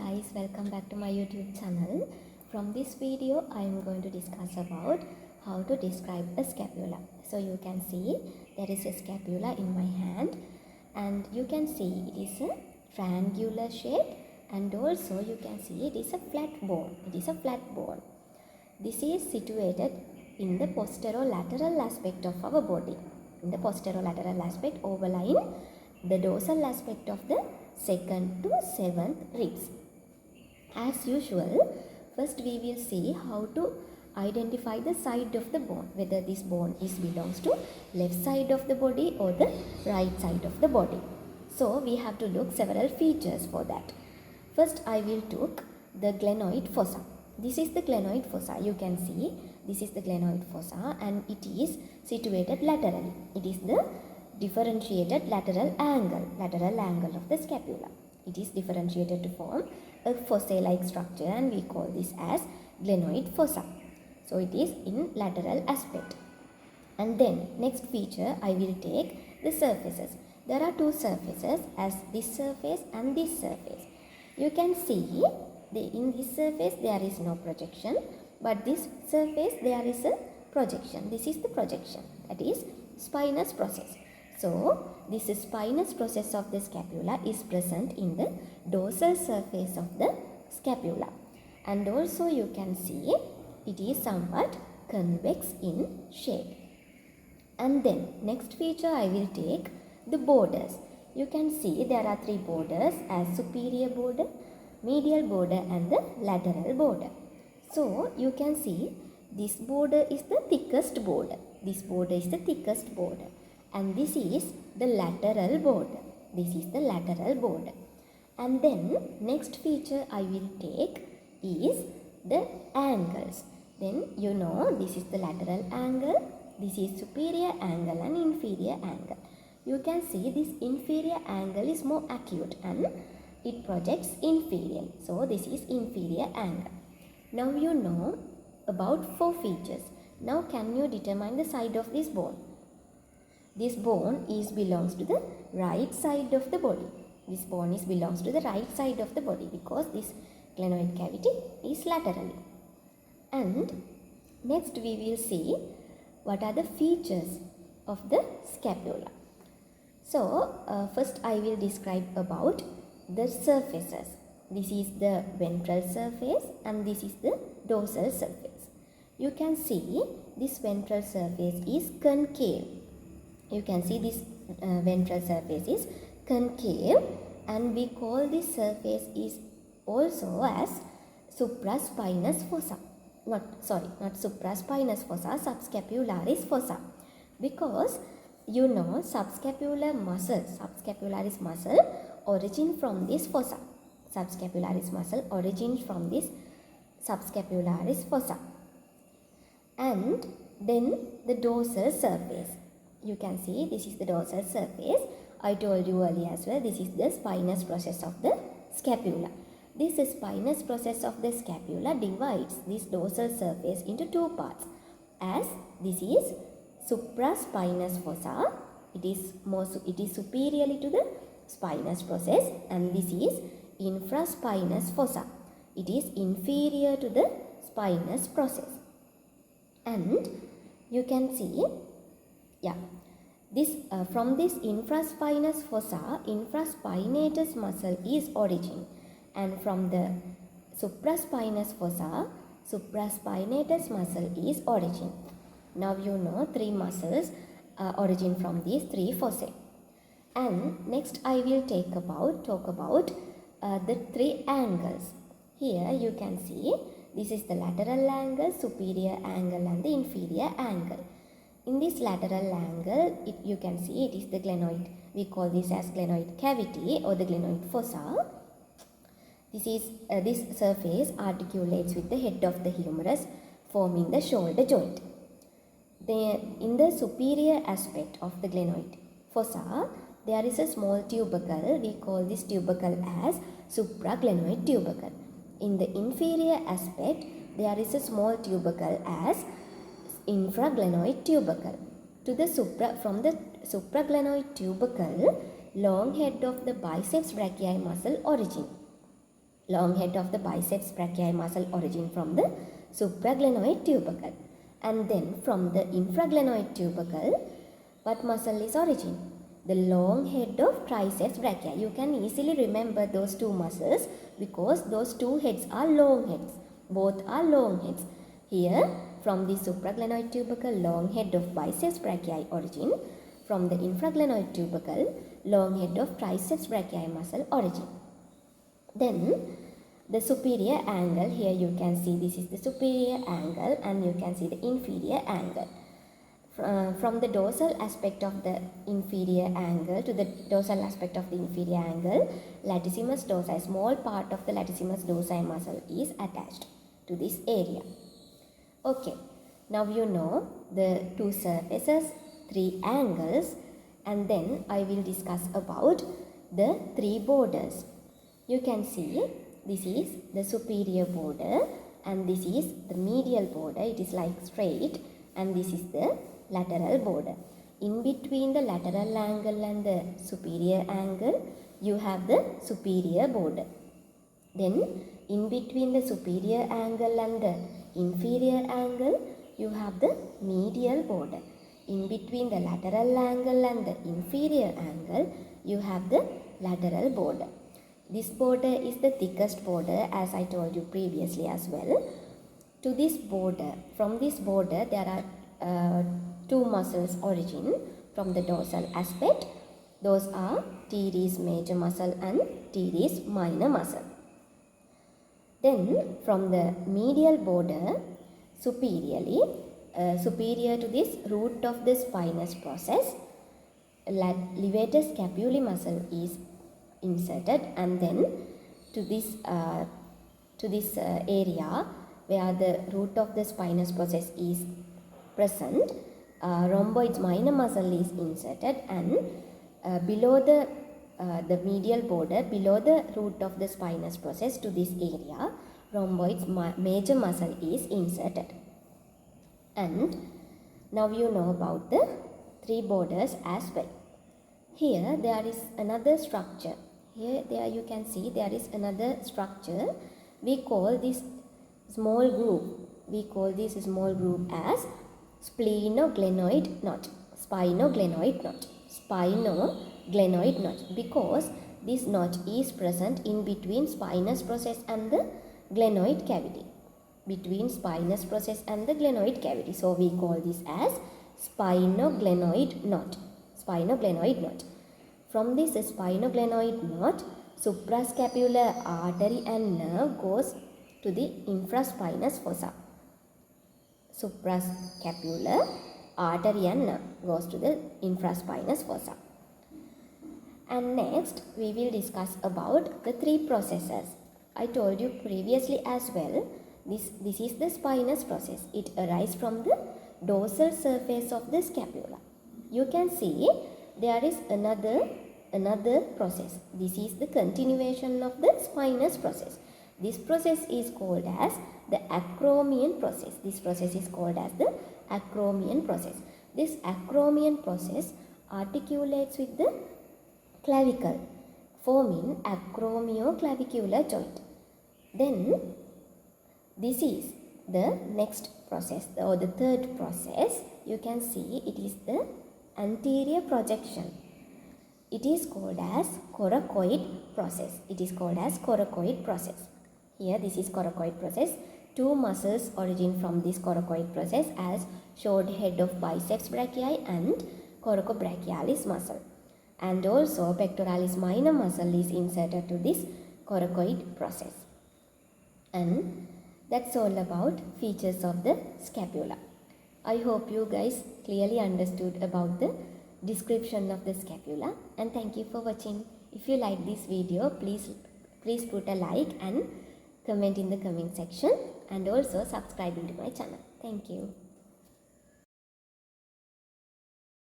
guys, welcome back to my YouTube channel. From this video I am going to discuss about how to describe a scapula. So you can see there is a scapula in my hand and you can see it is a triangular shape and also you can see it is a flat bone. This is situated in the posterolateral aspect of our body. In the posterolateral aspect overlying the dorsal aspect of the 2nd to 7th ribs. As usual, first we will see how to identify the side of the bone, whether this bone belongs to left side of the body or the right side of the body. So we have to look several features for that. First I will took the glenoid fossa. This is the glenoid fossa. You can see this is the glenoid fossa and it is situated laterally. It is the differentiated lateral angle of the scapula. It is differentiated to form a fossa-like structure and we call this as glenoid fossa. So it is in lateral aspect. And then next feature I will take the surfaces. There are two surfaces as this surface and this surface. You can see in this surface there is no projection, but this surface there is a projection. This is the projection, that is spinous process. So this spinous process of the scapula is present in the dorsal surface of the scapula, and also you can see it is somewhat convex in shape. And then next feature I will take the borders. You can see there are three borders as superior border, medial border and the lateral border. So you can see this border is the thickest border. This border is the thickest border. And this is the lateral border. And then next feature I will take is the angles. Then you know this is the lateral angle, this is superior angle and inferior angle. You can see this inferior angle is more acute and it projects inferior. So this is inferior angle. Now you know about four features. Now can you determine the side of this bone? This bone belongs to the right side of the body. This bone belongs to the right side of the body because this glenoid cavity is laterally. And next we will see what are the features of the scapula. So first I will describe about the surfaces. This is the ventral surface and this is the dorsal surface. You can see this ventral surface is concave. You can see this ventral surface is concave and we call this surface is also as supraspinous fossa. Not supraspinous fossa, subscapularis fossa. Because you know subscapularis muscle origin from this fossa. Subscapularis muscle origins from this subscapularis fossa. And then the dorsal surface. You can see this is the dorsal surface. I told you earlier as well, this is the spinous process of the scapula. This spinous process of the scapula divides this dorsal surface into two parts. As this is supraspinous fossa, it is superiorly to the spinous process, and this is infraspinous fossa. It is inferior to the spinous process. And you can see from this infraspinous fossa, infraspinatus muscle is origin, and from the supraspinous fossa, supraspinatus muscle is origin. Now you know three muscles origin from these three fossae. And next I will talk about the three angles. Here you can see this is the lateral angle, superior angle and the inferior angle. In this lateral angle, you can see it is the glenoid. We call this as glenoid cavity or the glenoid fossa. This surface articulates with the head of the humerus, forming the shoulder joint. In the superior aspect of the glenoid fossa, there is a small tubercle. We call this tubercle as supraglenoid tubercle. In the inferior aspect, there is a small tubercle as infraglenoid tubercle. From the supraglenoid tubercle, long head of the biceps brachii muscle origin. Long head of the biceps brachii muscle origin from the supraglenoid tubercle. And then from the infraglenoid tubercle, what muscle is origin? The long head of triceps brachii. You can easily remember those two muscles because those two heads are long heads. Both are long heads. Here from the supraglenoid tubercle, long head of biceps brachii origin. From the infraglenoid tubercle, long head of triceps brachii muscle origin. Then the superior angle, here you can see this is the superior angle and you can see the inferior angle. From the dorsal aspect of the inferior angle to the dorsal aspect of the inferior angle, latissimus dorsi, a small part of the latissimus dorsi muscle is attached to this area. Okay, now you know the two surfaces, three angles, and then I will discuss about the three borders. You can see this is the superior border and this is the medial border. It is like straight, and this is the lateral border. In between the lateral angle and the superior angle, you have the superior border. Then in between the superior angle and the inferior angle, you have the medial border. In between the lateral angle and the inferior angle, you have the lateral border. This border is the thickest border, as I told you previously as well. To this border, from this border, there are two muscles origin from the dorsal aspect. Those are teres major muscle and teres minor muscle. Then from the medial border, superior to this root of the spinous process, levator scapulae muscle is inserted, and then to this area where the root of the spinous process is present, rhomboids minor muscle is inserted, and below the medial border, below the root of the spinous process to this area, rhomboids major muscle is inserted. And now you know about the three borders as well. Here there is another structure. There you can see there is another structure. We call this small group as splenoglenoid knot. Spinoglenoid knot, because this knot is present in between spinous process and the glenoid cavity. So we call this as spinoglenoid knot. From this spinoglenoid knot, suprascapular artery and nerve goes to the infraspinous fossa. Suprascapular artery and nerve goes to the infraspinous fossa. And next we will discuss about the three processes. I told you previously as well, this is the spinous process. It arises from the dorsal surface of the scapula. You can see there is another process. This is the continuation of the spinous process. This process is called as the acromion process. This acromion process articulates with the clavicle, forming acromioclavicular joint. Then this is the next process, or the third process. You can see it is the anterior projection. It is called as coracoid process. Here this is coracoid process. Two muscles origin from this coracoid process as short head of biceps brachii and coracobrachialis muscle. And also pectoralis minor muscle is inserted to this coracoid process. And that's all about features of the scapula. I hope you guys clearly understood about the description of the scapula, and thank you for watching. If you like this video, please put a like and comment in the comment section, and also subscribe to my channel. Thank you.